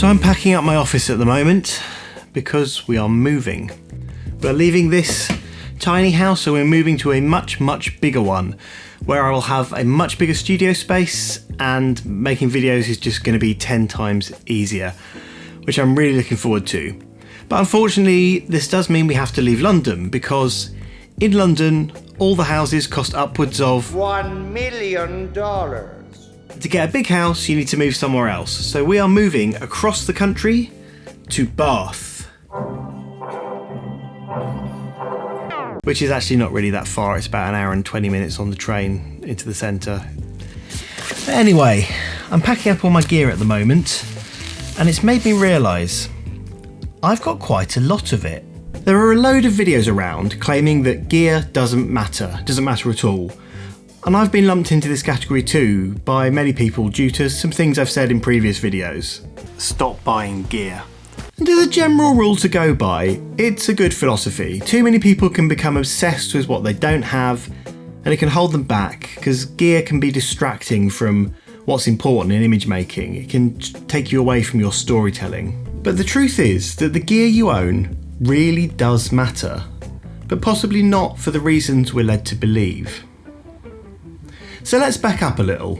So I'm packing up my office at the moment because we are moving. We're leaving this tiny house and we're moving to a much, much bigger one where I will have a much bigger studio space and making videos is just going to be 10 times easier, which I'm really looking forward to. But unfortunately, this does mean we have to leave London because in London, all the houses cost upwards of $1 million. To get a big house, you need to move somewhere else. So we are moving across the country to Bath, which is actually not really that far. It's about an hour and 20 minutes on the train into the centre. But anyway, I'm packing up all my gear at the moment, and it's made me realise I've got quite a lot of it. There are a load of videos around claiming that gear doesn't matter at all. And I've been lumped into this category too by many people due to some things I've said in previous videos. Stop buying gear. And as a general rule to go by, it's a good philosophy. Too many people can become obsessed with what they don't have, and it can hold them back because gear can be distracting from what's important in image making. It can take you away from your storytelling. But the truth is that the gear you own really does matter, but possibly not for the reasons we're led to believe. So let's back up a little.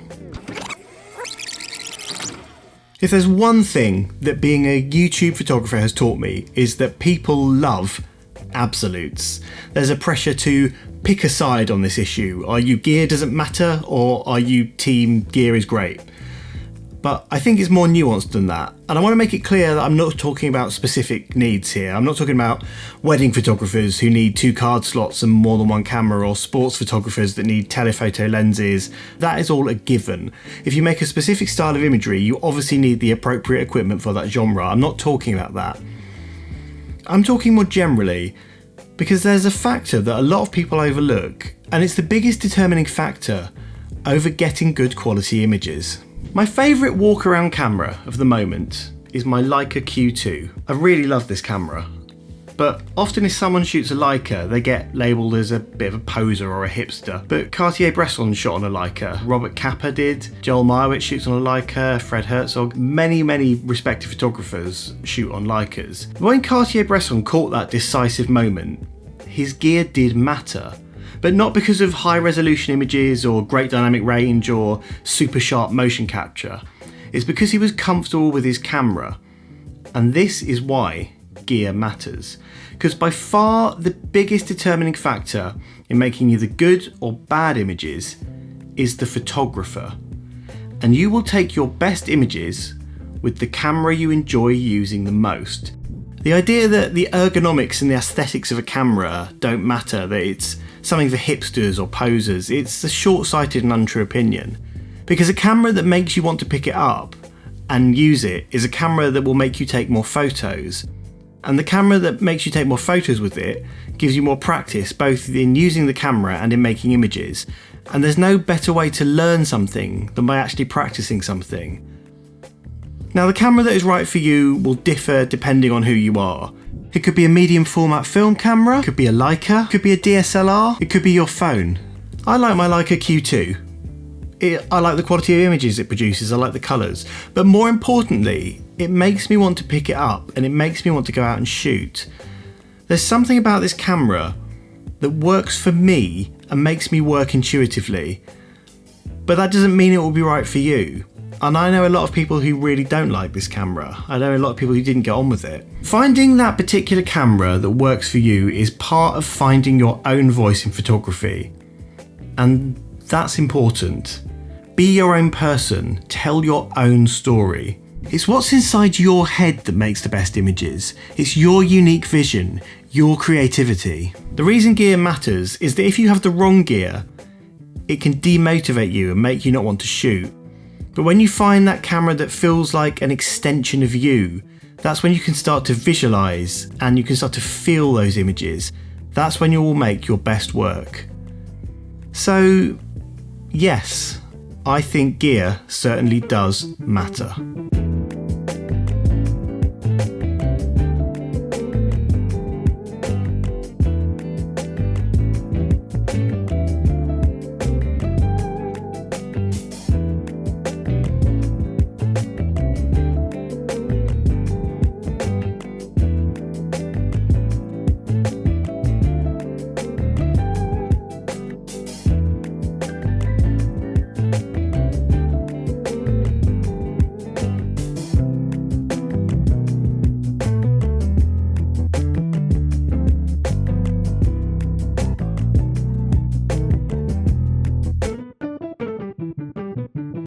If there's one thing that being a YouTube photographer has taught me is that people love absolutes. There's a pressure to pick a side on this issue. Are you gear doesn't matter or are you team gear is great? But I think it's more nuanced than that. And I want to make it clear that I'm not talking about specific needs here. I'm not talking about wedding photographers who need 2 card slots and more than one camera, or sports photographers that need telephoto lenses. That is all a given. If you make a specific style of imagery, you obviously need the appropriate equipment for that genre. I'm not talking about that. I'm talking more generally because there's a factor that a lot of people overlook, and it's the biggest determining factor over getting good quality images. My favourite walk-around camera of the moment is my Leica Q2. I really love this camera, but often if someone shoots a Leica, they get labelled as a bit of a poser or a hipster. But Cartier-Bresson shot on a Leica, Robert Capa did, Joel Meyerowitz shoots on a Leica, Fred Herzog, many respected photographers shoot on Leicas. But when Cartier-Bresson caught that decisive moment, his gear did matter. But not because of high resolution images or great dynamic range or super sharp motion capture. It's because he was comfortable with his camera. And this is why gear matters. Because by far the biggest determining factor in making either good or bad images is the photographer. And you will take your best images with the camera you enjoy using the most. The idea that the ergonomics and the aesthetics of a camera don't matter, that it's something for hipsters or posers, it's a short-sighted and untrue opinion. Because a camera that makes you want to pick it up and use it is a camera that will make you take more photos. And the camera that makes you take more photos with it gives you more practice both in using the camera and in making images. And there's no better way to learn something than by actually practicing something. Now, the camera that is right for you will differ depending on who you are. It could be a medium format film camera, it could be a Leica, it could be a DSLR, it could be your phone. I like my Leica Q2. I like the quality of images it produces, I like the colours. But more importantly, it makes me want to pick it up and it makes me want to go out and shoot. There's something about this camera that works for me and makes me work intuitively. But that doesn't mean it will be right for you. And I know a lot of people who really don't like this camera. I know a lot of people who didn't get on with it. Finding that particular camera that works for you is part of finding your own voice in photography. And that's important. Be your own person. Tell your own story. It's what's inside your head that makes the best images. It's your unique vision, your creativity. The reason gear matters is that if you have the wrong gear, it can demotivate you and make you not want to shoot. But when you find that camera that feels like an extension of you, that's when you can start to visualize and you can start to feel those images. That's when you will make your best work. So, yes, I think gear certainly does matter.